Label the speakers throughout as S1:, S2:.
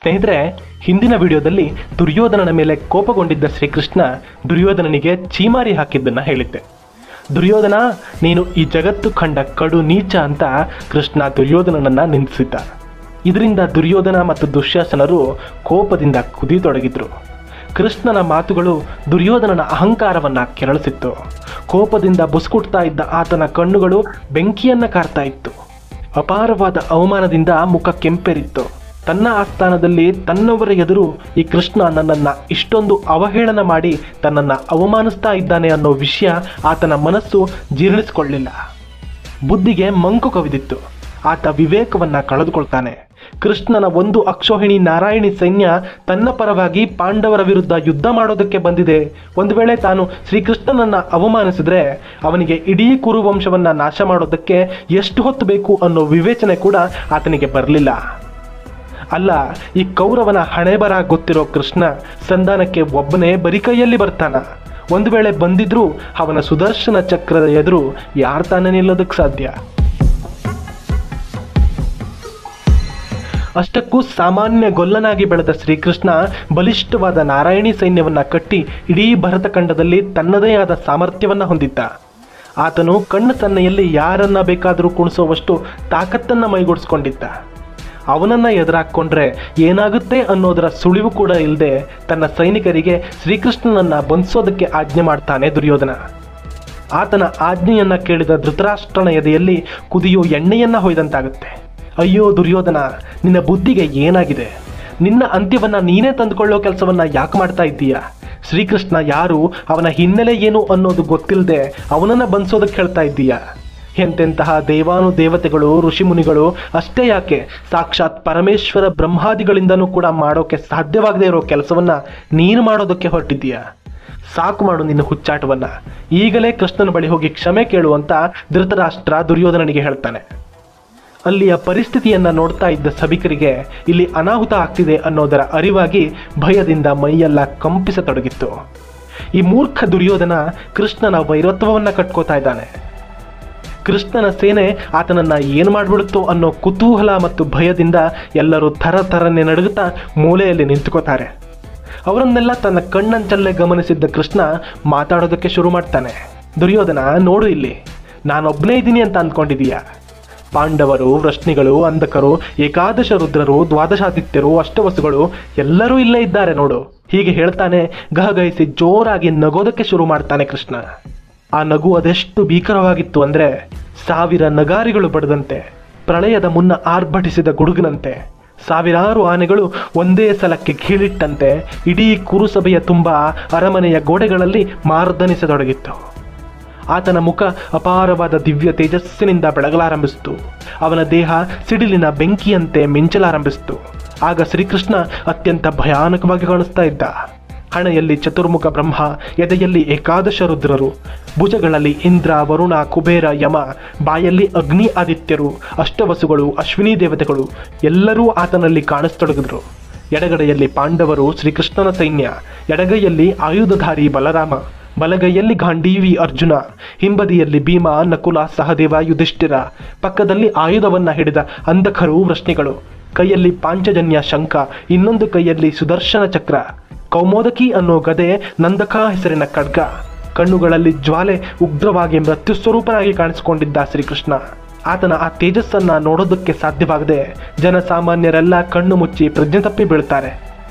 S1: ಸ್ನೇಹಿತರೆ, ಹಿಂದಿನ ವಿಡಿಯೋದಲ್ಲಿ ದುರ್ಯೋಧನನ ಮೇಲೆ ಕೋಪಗೊಂಡಿದ್ದ ಶ್ರೀಕೃಷ್ಣ ದುರ್ಯೋಧನನಿಗೆ ಚೀಮಾರಿ ಹಾಕಿದ್ದನ್ನು ಹೇಳಿದ್ದೆ. ದುರ್ಯೋಧನ, ನೀನು ಈ ಜಗತ್ತು ಕಂಡ ಕಡು ನೀಚ ಅಂತ ಕೃಷ್ಣ ದುರ್ಯೋಧನನನ್ನ ನಿಂದಿಸಿದ್ದ. ಇದರಿಂದ ದುರ್ಯೋಧನ ಮತ್ತು ದುಶ್ಯಾಸನರು ಕೋಪದಿಂದ ಕುದಿತೊಡಗಿದ್ರು. ಕೃಷ್ಣನ ಮಾತುಗಳು ದುರ್ಯೋಧನನ ಅಹಂಕಾರವನ್ನ ಕೆರಳಿಸಿತ್ತು. ಕೋಪದಿಂದ ಬುಸ್ಕುಟ್ತಾ ಇದ್ದ ಆತನ ಕಣ್ಣುಗಳು ಬೆಂಕಿಯನ್ನ ಕಾರ್ತಾ ಇತ್ತು. ಅಪಾರವಾದ ಅವಮಾನದಿಂದ ಮುಖ ಕೆಂಪೇರಿತ್ತು. ತನ್ನ ಆಸ್ಥಾನದಲ್ಲಿ ತನ್ನವರ ಎದುರು ಈ ಕೃಷ್ಣ ನನ್ನನ್ನು ಇಷ್ಟೊಂದು ಅವಹೇಳನ ಮಾಡಿ ತನ್ನನ್ನು ಅವಮಾನಿಸ್ತಾ ಇದ್ದಾನೆ ಅನ್ನೋ ವಿಷಯ ಆತನ ಮನಸ್ಸು ಜೀರ್ಣಿಸಿಕೊಳ್ಳಲಿಲ್ಲ. ಬುದ್ಧಿಗೆ ಮಂಕು ಕವಿದಿತ್ತು. ಆತ ವಿವೇಕವನ್ನು ಕಳೆದುಕೊಳ್ತಾನೆ. ಕೃಷ್ಣನ ಒಂದು ಅಕ್ಷೋಹಿಣಿ ನಾರಾಯಣಿ ಸೈನ್ಯ ತನ್ನ ಪರವಾಗಿ ಪಾಂಡವರ ವಿರುದ್ಧ ಯುದ್ಧ ಮಾಡೋದಕ್ಕೆ ಬಂದಿದೆ. ಒಂದು ವೇಳೆ ತಾನು ಶ್ರೀಕೃಷ್ಣನನ್ನು ಅವಮಾನಿಸಿದ್ರೆ ಅವನಿಗೆ ಇಡೀ ಕುರುವಂಶವನ್ನು ನಾಶ ಮಾಡೋದಕ್ಕೆ ಎಷ್ಟು ಹೊತ್ತು ಬೇಕು ಅನ್ನೋ ವಿವೇಚನೆ ಕೂಡ ಆತನಿಗೆ ಬರಲಿಲ್ಲ. ಅಲ್ಲ, ಈ ಕೌರವನ ಹಣೆಬರ ಗೊತ್ತಿರೋ ಕೃಷ್ಣ ಸಂಧಾನಕ್ಕೆ ಒಬ್ಬನೇ ಬರಿ ಕೈಯಲ್ಲಿ ಬರ್ತಾನ. ಒಂದು ವೇಳೆ ಬಂದಿದ್ರೂ ಅವನ ಸುದರ್ಶನ ಚಕ್ರದ ಎದುರು ಯಾರು ತಾನೇ ನಿಲ್ಲೋದಕ್ಕೆ ಸಾಧ್ಯ? ಅಷ್ಟಕ್ಕೂ ಸಾಮಾನ್ಯ ಗೊಲ್ಲನಾಗಿ ಬೆಳೆದ ಶ್ರೀಕೃಷ್ಣ ಬಲಿಷ್ಠವಾದ ನಾರಾಯಣಿ ಸೈನ್ಯವನ್ನ ಕಟ್ಟಿ ಇಡೀ ಭರತಖಂಡದಲ್ಲಿ ತನ್ನದೇ ಆದ ಸಾಮರ್ಥ್ಯವನ್ನ ಹೊಂದಿದ್ದ. ಆತನು ಕಣ್ಣು ಸನ್ನೆಯಲ್ಲಿ ಯಾರನ್ನ ಬೇಕಾದರೂ ಕುಣಿಸುವಷ್ಟು ತಾಕತ್ತನ್ನ ಮೈಗೂಡಿಸ್ಕೊಂಡಿದ್ದ. ಅವನನ್ನ ಎದುರಾಕೊಂಡ್ರೆ ಏನಾಗುತ್ತೆ ಅನ್ನೋದರ ಸುಳಿವು ಕೂಡ ಇಲ್ಲದೆ ತನ್ನ ಸೈನಿಕರಿಗೆ ಶ್ರೀಕೃಷ್ಣನನ್ನ ಬಂಧಿಸೋದಕ್ಕೆ ಆಜ್ಞೆ ಮಾಡ್ತಾನೆ ದುರ್ಯೋಧನ. ಆತನ ಆಜ್ಞೆಯನ್ನ ಕೇಳಿದ ಧೃತರಾಷ್ಟ್ರನ ಎದೆಯಲ್ಲಿ ಕುದಿಯೋ ಎಣ್ಣೆಯನ್ನ ಹೊಯ್ದಂತಾಗುತ್ತೆ. ಅಯ್ಯೋ ದುರ್ಯೋಧನ, ನಿನ್ನ ಬುದ್ಧಿಗೆ ಏನಾಗಿದೆ? ನಿನ್ನ ಅಂತ್ಯವನ್ನ ನೀನೇ ತಂದುಕೊಳ್ಳೋ ಕೆಲಸವನ್ನ ಯಾಕೆ ಮಾಡ್ತಾ ಇದ್ದೀಯ? ಶ್ರೀಕೃಷ್ಣ ಯಾರು, ಅವನ ಹಿನ್ನೆಲೆ ಏನು ಅನ್ನೋದು ಗೊತ್ತಿಲ್ಲದೆ ಅವನನ್ನ ಬಂಧಿಸೋದಕ್ಕೆ ಹೇಳ್ತಾ ಇದ್ದೀಯ. ಎಂತೆಂತಹ ದೇವಾನು ದೇವತೆಗಳು ಋಷಿಮುನಿಗಳು ಅಷ್ಟೇ ಯಾಕೆ ಸಾಕ್ಷಾತ್ ಪರಮೇಶ್ವರ ಬ್ರಹ್ಮಾದಿಗಳಿಂದನೂ ಕೂಡ ಮಾಡೋಕೆ ಸಾಧ್ಯವಾಗದೇ ಇರೋ ಕೆಲಸವನ್ನ ನೀನು ಮಾಡೋದಕ್ಕೆ ಹೊರಟಿದ್ದೀಯ. ಸಾಕು ಮಾಡು ನಿನ್ನ ಹುಚ್ಚಾಟವನ್ನ. ಈಗಲೇ ಕೃಷ್ಣನ ಬಳಿ ಹೋಗಿ ಕ್ಷಮೆ ಕೇಳುವಂತ ಧೃತರಾಷ್ಟ್ರ ದುರ್ಯೋಧನನಿಗೆ ಹೇಳ್ತಾನೆ. ಅಲ್ಲಿಯ ಪರಿಸ್ಥಿತಿಯನ್ನ ನೋಡ್ತಾ ಇದ್ದ ಸಭಿಕರಿಗೆ ಇಲ್ಲಿ ಅನಾಹುತ ಆಗ್ತಿದೆ ಅನ್ನೋದರ ಅರಿವಾಗಿ ಭಯದಿಂದ ಮೈಯೆಲ್ಲ ಕಂಪಿಸತೊಡಗಿತ್ತು. ಈ ಮೂರ್ಖ ದುರ್ಯೋಧನ ಕೃಷ್ಣನ ವೈರತ್ವವನ್ನ ಕಟ್ಕೋತಾ ಇದ್ದಾನೆ. ಕೃಷ್ಣನ ಸೇನೆ ಆತನನ್ನ ಏನು ಮಾಡಿಬಿಡುತ್ತೋ ಅನ್ನೋ ಕುತೂಹಲ ಮತ್ತು ಭಯದಿಂದ ಎಲ್ಲರೂ ಥರನೆ ನಡುಗುತ್ತಾ ಮೂಲೆಯಲ್ಲಿ ನಿಂತುಕೋತಾರೆ. ಅವರನ್ನೆಲ್ಲ ತನ್ನ ಕಣ್ಣಂಚಲ್ಲೇ ಗಮನಿಸಿದ್ದ ಕೃಷ್ಣ ಮಾತಾಡೋದಕ್ಕೆ ಶುರು ಮಾಡ್ತಾನೆ. ದುರ್ಯೋಧನ, ನೋಡು, ಇಲ್ಲಿ ನಾನೊಬ್ಬನೇ ಇದ್ದೀನಿ ಅಂತ ಅಂದ್ಕೊಂಡಿದೀಯ? ಪಾಂಡವರು, ವೃಷ್ಣಿಗಳು, ಅಂಧಕರು, ಏಕಾದಶ ರುದ್ರರು, ದ್ವಾದಶಾದಿತ್ಯರು, ಅಷ್ಟವಸುಗಳು ಎಲ್ಲರೂ ಇಲ್ಲೇ ಇದ್ದಾರೆ ನೋಡು. ಹೀಗೆ ಹೇಳ್ತಾನೆ ಗಹಗಹಿಸಿ ಜೋರಾಗಿ ನಗೋದಕ್ಕೆ ಶುರು ಮಾಡ್ತಾನೆ ಕೃಷ್ಣ. ಆ ನಗು ಅದೆಷ್ಟು ಭೀಕರವಾಗಿತ್ತು ಅಂದ್ರೆ 1000 ನಗಾರಿಗಳು ಬಡದಂತೆ, ಪ್ರಳಯದ ಮುನ್ನ ಆರ್ಭಟಿಸಿದ ಗುಡುಗಿನಂತೆ, ಸಾವಿರಾರು ಆನೆಗಳು ಒಂದೇ ಸಲಕ್ಕೆ ಕೀಳಿಟ್ಟಂತೆ ಇಡೀ ಕುರುಸಭೆಯ ತುಂಬ ಅರಮನೆಯ ಗೋಡೆಗಳಲ್ಲಿ ಮಾರ್ದನಿಸತೊಡಗಿತ್ತು. ಆತನ ಮುಖ ಅಪಾರವಾದ ದಿವ್ಯ ತೇಜಸ್ಸಿನಿಂದ ಬೆಳಗಲಾರಂಭಿಸಿತು. ಅವನ ದೇಹ ಸಿಡಿಲಿನ ಬೆಂಕಿಯಂತೆ ಮಿಂಚಲಾರಂಭಿಸಿತು. ಆಗ ಶ್ರೀಕೃಷ್ಣ ಅತ್ಯಂತ ಭಯಾನಕವಾಗಿ ಕಾಣಿಸ್ತಾ ಇದ್ದ. ಹಣೆಯಲ್ಲಿ ಚತುರ್ಮುಖ ಬ್ರಹ್ಮ, ಎದೆಯಲ್ಲಿ ಏಕಾದಶ ರುದ್ರರು, ಭುಜಗಳಲ್ಲಿ ಇಂದ್ರ, ವರುಣ, ಕುಬೇರ, ಯಮ, ಬಾಯಲ್ಲಿ ಅಗ್ನಿ ಆದಿತ್ಯರು, ಅಷ್ಟವಸುಗಳು, ಅಶ್ವಿನಿ ದೇವತೆಗಳು ಎಲ್ಲರೂ ಆತನಲ್ಲಿ ಕಾಣಿಸ್ತೊಡಗಿದ್ರು. ಎಡಗಡೆಯಲ್ಲಿ ಪಾಂಡವರು, ಶ್ರೀಕೃಷ್ಣನ ಸೈನ್ಯ, ಎಡಗೈಯಲ್ಲಿ ಆಯುಧಧಾರಿ ಬಲರಾಮ, ಬಲಗೈಯಲ್ಲಿ ಗಾಂಡೀವಿ ಅರ್ಜುನ, ಹಿಂಬದಿಯಲ್ಲಿ ಭೀಮ, ನಕುಲ, ಸಹದೇವ, ಯುಧಿಷ್ಠಿರ, ಪಕ್ಕದಲ್ಲಿ ಆಯುಧವನ್ನ ಹಿಡಿದ ಅಂಧಕರು, ವೃಷ್ಣಿಗಳು, ಕೈಯಲ್ಲಿ ಪಾಂಚಜನ್ಯ ಶಂಖ, ಇನ್ನೊಂದು ಕೈಯಲ್ಲಿ ಸುದರ್ಶನ ಚಕ್ರ, ಕೌಮೋದಕಿ ಅನ್ನೋ ಗದೆ, ನಂದಕ ಹೆಸರಿನ ಖಡ್ಗ, ಕಣ್ಣುಗಳಲ್ಲಿ ಜ್ವಾಲೆ ಉಗ್ರವಾಗಿ ಮೃತ್ಯು ಸ್ವರೂಪನಾಗಿ ಕಾಣಿಸಿಕೊಂಡಿದ್ದ ಶ್ರೀಕೃಷ್ಣ. ಆತನ ಆ ತೇಜಸ್ಸನ್ನ ನೋಡೋದಕ್ಕೆ ಸಾಧ್ಯವಾಗದೆ ಜನಸಾಮಾನ್ಯರೆಲ್ಲ ಕಣ್ಣು ಮುಚ್ಚಿ ಪ್ರಜ್ಞೆ ತಪ್ಪಿ ಬೀಳ್ತಾರೆ.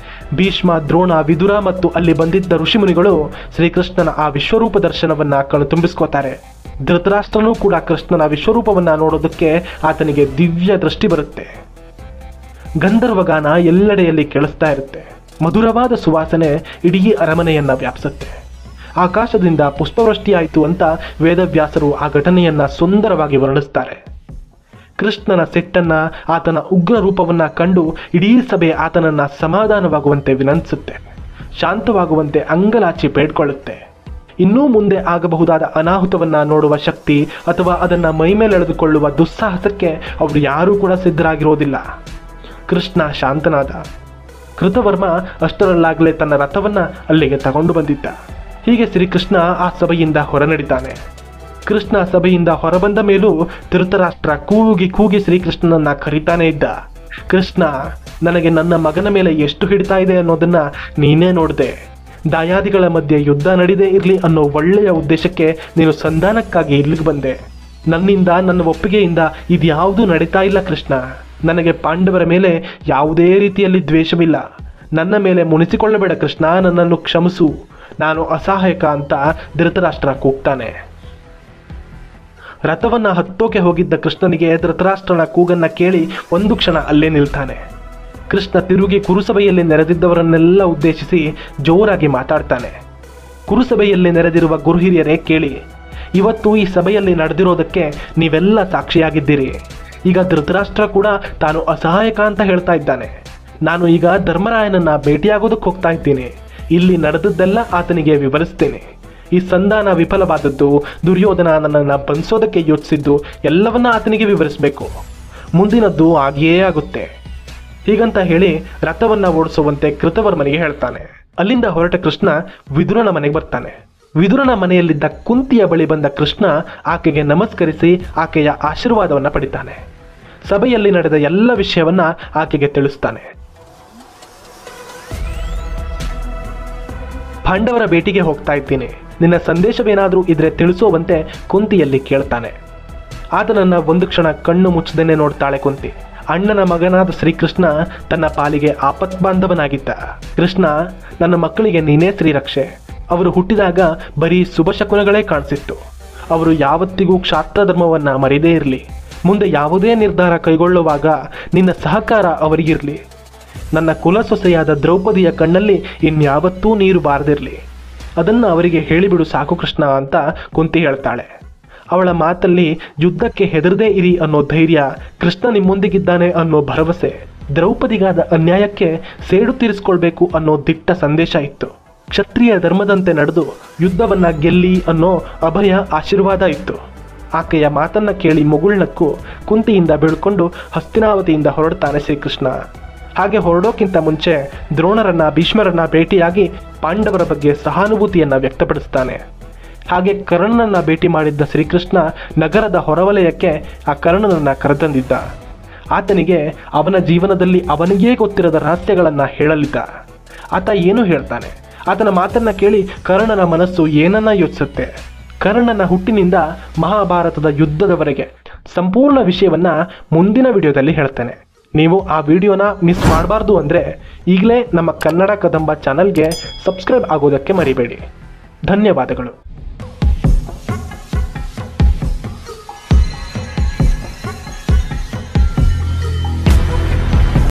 S1: ಭೀಷ್ಮ, ದ್ರೋಣ, ವಿದುರ ಮತ್ತು ಅಲ್ಲಿ ಬಂದಿದ್ದ ಋಷಿಮುನಿಗಳು ಶ್ರೀಕೃಷ್ಣನ ಆ ವಿಶ್ವರೂಪ ದರ್ಶನವನ್ನ ಕಣ್ತುಂಬಿಸ್ಕೋತಾರೆ. ಧೃತರಾಷ್ಟ್ರನೂ ಕೂಡ ಕೃಷ್ಣನ ವಿಶ್ವರೂಪವನ್ನ ನೋಡೋದಕ್ಕೆ ಆತನಿಗೆ ದಿವ್ಯ ದೃಷ್ಟಿ ಬರುತ್ತೆ. ಗಂಧರ್ವಗಾನ ಎಲ್ಲೆಡೆಯಲ್ಲಿ ಕೇಳಿಸ್ತಾ ಇರುತ್ತೆ. ಮಧುರವಾದ ಸುವಾಸನೆ ಇಡೀ ಅರಮನೆಯನ್ನ ವ್ಯಾಪಿಸುತ್ತೆ. ಆಕಾಶದಿಂದ ಪುಷ್ಪವೃಷ್ಟಿಯಾಯಿತು ಅಂತ ವೇದವ್ಯಾಸರು ಆ ಘಟನೆಯನ್ನ ಸುಂದರವಾಗಿ ವರ್ಣಿಸ್ತಾರೆ. ಕೃಷ್ಣನ ಸೆಟ್ಟನ್ನ, ಆತನ ಉಗ್ರ ರೂಪವನ್ನ ಕಂಡು ಇಡೀ ಸಭೆ ಆತನನ್ನ ಸಮಾಧಾನವಾಗುವಂತೆ ವಿನಂತಿಸುತ್ತೆ, ಶಾಂತವಾಗುವಂತೆ ಅಂಗಲಾಚಿ ಬೇಡ್ಕೊಳ್ಳುತ್ತೆ. ಇನ್ನೂ ಮುಂದೆ ಆಗಬಹುದಾದ ಅನಾಹುತವನ್ನ ನೋಡುವ ಶಕ್ತಿ ಅಥವಾ ಅದನ್ನ ಮೈಮೇಲೆಳೆದುಕೊಳ್ಳುವ ದುಸ್ಸಾಹಸಕ್ಕೆ ಅವರು ಯಾರೂ ಕೂಡ ಸಿದ್ಧರಾಗಿರೋದಿಲ್ಲ. ಕೃಷ್ಣ ಶಾಂತನಾದ. ಕೃತವರ್ಮ ಅಷ್ಟರಲ್ಲಾಗಲೇ ತನ್ನ ರಥವನ್ನ ಅಲ್ಲಿಗೆ ತಗೊಂಡು ಬಂದಿದ್ದ. ಹೀಗೆ ಶ್ರೀಕೃಷ್ಣ ಆ ಸಭೆಯಿಂದ ಹೊರನಡಿತಾನೆ. ಕೃಷ್ಣ ಸಭೆಯಿಂದ ಹೊರಬಂದ ಮೇಲೂ ಧೃತರಾಷ್ಟ್ರ ಕೂಗಿ ಶ್ರೀಕೃಷ್ಣನನ್ನ ಕರೀತಾನೆ ಇದ್ದ. ಕೃಷ್ಣ, ನನಗೆ ನನ್ನ ಮಗನ ಮೇಲೆ ಎಷ್ಟು ಹಿಡಿತಾ ಇದೆ ಅನ್ನೋದನ್ನ ನೀನೇ ನೋಡಿದೆ. ದಾಯಾದಿಗಳ ಮಧ್ಯೆ ಯುದ್ಧ ನಡೀದೇ ಇರಲಿ ಅನ್ನೋ ಒಳ್ಳೆಯ ಉದ್ದೇಶಕ್ಕೆ ನೀನು ಸಂಧಾನಕ್ಕಾಗಿ ಇಲ್ಲಿಗೆ ಬಂದೆ. ನನ್ನಿಂದ, ನನ್ನ ಒಪ್ಪಿಗೆಯಿಂದ ಇದ್ಯಾವುದೂ ನಡೀತಾ ಇಲ್ಲ ಕೃಷ್ಣ. ನನಗೆ ಪಾಂಡವರ ಮೇಲೆ ಯಾವುದೇ ರೀತಿಯಲ್ಲಿ ದ್ವೇಷವಿಲ್ಲ. ನನ್ನ ಮೇಲೆ ಮುನಿಸಿಕೊಳ್ಳಬೇಡ ಕೃಷ್ಣ, ನನ್ನನ್ನು ಕ್ಷಮಿಸು, ನಾನು ಅಸಹಾಯಕ ಅಂತ ಧೃತರಾಷ್ಟ್ರ ಕೂಗ್ತಾನೆ. ರಥವನ್ನ ಹತ್ತೋಕೆ ಹೋಗಿದ್ದ ಕೃಷ್ಣನಿಗೆ ಧೃತರಾಷ್ಟ್ರನ ಕೂಗನ್ನ ಕೇಳಿ ಒಂದು ಕ್ಷಣ ಅಲ್ಲೇ ನಿಲ್ತಾನೆ. ಕೃಷ್ಣ ತಿರುಗಿ ಕುರುಸಭೆಯಲ್ಲಿ ನೆರೆದಿದ್ದವರನ್ನೆಲ್ಲ ಉದ್ದೇಶಿಸಿ ಜೋರಾಗಿ ಮಾತಾಡ್ತಾನೆ. ಕುರುಸಭೆಯಲ್ಲಿ ನೆರೆದಿರುವ ಗುರುಹಿರಿಯರೇ ಕೇಳಿ, ಇವತ್ತು ಈ ಸಭೆಯಲ್ಲಿ ನಡೆದಿರೋದಕ್ಕೆ ನೀವೆಲ್ಲ ಸಾಕ್ಷಿಯಾಗಿದ್ದೀರಿ. ಈಗ ಧೃತರಾಷ್ಟ್ರ ಕೂಡ ತಾನು ಅಸಹಾಯಕ ಅಂತ ಹೇಳ್ತಾ ಇದ್ದಾನೆ. ನಾನು ಈಗ ಧರ್ಮರಾಯನನ್ನ ಭೇಟಿಯಾಗೋದಕ್ಕೆ ಹೋಗ್ತಾ ಇದ್ದೀನಿ. ಇಲ್ಲಿ ನಡೆದದ್ದೆಲ್ಲ ಆತನಿಗೆ ವಿವರಿಸ್ತೇನೆ. ಈ ಸಂಧಾನ ವಿಫಲವಾದದ್ದು, ದುರ್ಯೋಧನ ನನ್ನನ್ನು ಬಂಧಿಸೋದಕ್ಕೆ ಯೋಚಿಸಿದ್ದು ಎಲ್ಲವನ್ನ ಆತನಿಗೆ ವಿವರಿಸಬೇಕು. ಮುಂದಿನದ್ದು ಆಗಿಯೇ ಆಗುತ್ತೆ. ಹೀಗಂತ ಹೇಳಿ ರಥವನ್ನ ಓಡಿಸುವಂತೆ ಕೃತವರ್ಮನಿಗೆ ಹೇಳ್ತಾನೆ. ಅಲ್ಲಿಂದ ಹೊರಟ ಕೃಷ್ಣ ವಿದುರನ ಮನೆಗೆ ಬರ್ತಾನೆ. ವಿದುರನ ಮನೆಯಲ್ಲಿದ್ದ ಕುಂತಿಯ ಬಳಿ ಬಂದ ಕೃಷ್ಣ ಆಕೆಗೆ ನಮಸ್ಕರಿಸಿ ಆಕೆಯ ಆಶೀರ್ವಾದವನ್ನ ಪಡಿತಾನೆ. ಸಭೆಯಲ್ಲಿ ನಡೆದ ಎಲ್ಲ ವಿಷಯವನ್ನ ಆಕೆಗೆ ತಿಳಿಸ್ತಾನೆ. ಪಾಂಡವರ ಭೇಟಿಗೆ ಹೋಗ್ತಾ ಇದ್ದೀನಿ, ನಿನ್ನ ಸಂದೇಶವೇನಾದರೂ ಇದ್ರೆ ತಿಳಿಸೋವಂತೆ ಕುಂತಿಯಲ್ಲಿ ಕೇಳ್ತಾನೆ. ಆತನನ್ನ ಒಂದು ಕ್ಷಣ ಕಣ್ಣು ಮುಚ್ಚದೇನೆ ನೋಡ್ತಾಳೆ ಕುಂತಿ. ಅಣ್ಣನ ಮಗನಾದ ಶ್ರೀಕೃಷ್ಣ ತನ್ನ ಪಾಲಿಗೆ ಆಪತ್ಬಾಂಧವನಾಗಿದ್ದ. ಕೃಷ್ಣ, ನನ್ನ ಮಕ್ಕಳಿಗೆ ನೀನೇ ಶ್ರೀರಕ್ಷೆ. ಅವರು ಹುಟ್ಟಿದಾಗ ಬರೀ ಶುಭ ಶಕುನಗಳೇ ಕಾಣಿಸಿತ್ತು. ಅವರು ಯಾವತ್ತಿಗೂ ಕ್ಷಾತ್ರ ಧರ್ಮವನ್ನ ಮರೆಯದೇ ಇರಲಿ. ಮುಂದೆ ಯಾವುದೇ ನಿರ್ಧಾರ ಕೈಗೊಳ್ಳುವಾಗ ನಿನ್ನ ಸಹಕಾರ ಅವರಿಗಿರಲಿ. ನನ್ನ ಕುಲಸೊಸೆಯಾದ ದ್ರೌಪದಿಯ ಕಣ್ಣಲ್ಲಿ ಇನ್ಯಾವತ್ತೂ ನೀರು ಬಾರದಿರಲಿ. ಅದನ್ನು ಅವರಿಗೆ ಹೇಳಿಬಿಡು ಸಾಕು ಕೃಷ್ಣ ಅಂತ ಕುಂತಿ ಹೇಳ್ತಾಳೆ. ಅವಳ ಮಾತಲ್ಲಿ ಯುದ್ಧಕ್ಕೆ ಹೆದರದೇ ಇರಿ ಅನ್ನೋ ಧೈರ್ಯ, ಕೃಷ್ಣ ನಿಮ್ಮೊಂದಿಗಿದ್ದಾನೆ ಅನ್ನೋ ಭರವಸೆ, ದ್ರೌಪದಿಗಾದ ಅನ್ಯಾಯಕ್ಕೆ ಸೇಡು ತೀರಿಸ್ಕೊಳ್ಬೇಕು ಅನ್ನೋ ದಿಟ್ಟ ಸಂದೇಶ ಇತ್ತು. ಕ್ಷತ್ರಿಯ ಧರ್ಮದಂತೆ ನಡೆದು ಯುದ್ಧವನ್ನ ಗೆಲ್ಲಿ ಅನ್ನೋ ಅಭಯ ಆಶೀರ್ವಾದ ಇತ್ತು. ಆಕೆಯ ಮಾತನ್ನ ಕೇಳಿ ಮುಗುಳ್ನಕ್ಕು ಕುಂತಿಯಿಂದ ಬೀಳ್ಕೊಂಡು ಹಸ್ತಿನಾವತಿಯಿಂದ ಹೊರಡ್ತಾನೆ ಶ್ರೀಕೃಷ್ಣ. ಹಾಗೆ ಹೊರಡೋಕ್ಕಿಂತ ಮುಂಚೆ ದ್ರೋಣರನ್ನ, ಭೀಷ್ಮರನ್ನ ಭೇಟಿಯಾಗಿ ಪಾಂಡವರ ಬಗ್ಗೆ ಸಹಾನುಭೂತಿಯನ್ನ ವ್ಯಕ್ತಪಡಿಸ್ತಾನೆ. ಹಾಗೆ ಕರ್ಣನನ್ನ ಭೇಟಿ ಮಾಡಿದ್ದ ಶ್ರೀಕೃಷ್ಣ ನಗರದ ಹೊರವಲಯಕ್ಕೆ ಆ ಕರ್ಣನನ್ನ ಕರೆತಂದಿದ್ದ. ಆತನಿಗೆ ಅವನ ಜೀವನದಲ್ಲಿ ಅವನಿಗೇ ಗೊತ್ತಿರದ ರಹಸ್ಯಗಳನ್ನ ಹೇಳಲಿದ್ದ. ಆತ ಏನು ಹೇಳ್ತಾನೆ? ಆತನ ಮಾತನ್ನ ಕೇಳಿ ಕರ್ಣನ ಮನಸ್ಸು ಏನನ್ನ ಯೋಚಿಸುತ್ತೆ? ಕರ್ಣನ ಹುಟ್ಟಿನಿಂದ ಮಹಾಭಾರತದ ಯುದ್ಧದವರೆಗೆ ಸಂಪೂರ್ಣ ವಿಷಯವನ್ನ ಮುಂದಿನ ವಿಡಿಯೋದಲ್ಲಿ ಹೇಳ್ತೇನೆ. ನೀವು ಆ ವಿಡಿಯೋನ ಮಿಸ್ ಮಾಡಬಾರ್ದು ಅಂದರೆ ಈಗಲೇ ನಮ್ಮ ಕನ್ನಡ ಕದಂಬ ಚಾನಲ್ಗೆ ಸಬ್ಸ್ಕ್ರೈಬ್ ಆಗೋದಕ್ಕೆ ಮರಿಬೇಡಿ. ಧನ್ಯವಾದಗಳು.